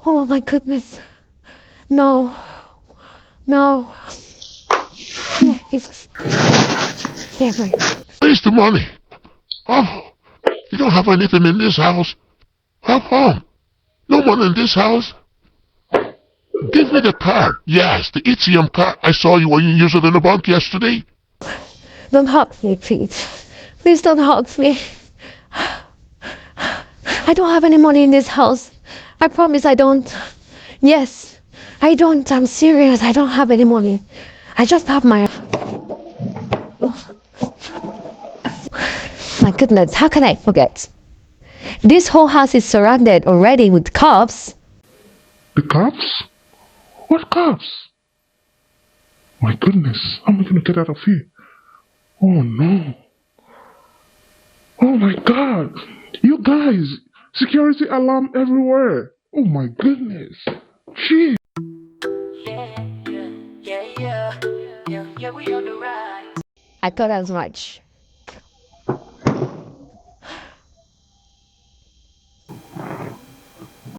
Oh my goodness. No. No. Jesus. Damn it. Where's the money? Oh, you don't have anything in this house. Come. No money in this house. Give me the card. Yes, the ATM card. I saw you when you used it in the bank yesterday. Don't hug me, please. Please don't hug me. I don't have any money in this house. I promise I don't. Yes, I don't. I'm serious. I don't have any money. I just have my... My goodness, how can I forget? This whole house is surrounded already with cops. The cops? What cops? My goodness, how am I gonna get out of here? Oh no. Oh my god. You guys, security alarm everywhere. Oh my goodness. Shit. I thought as much.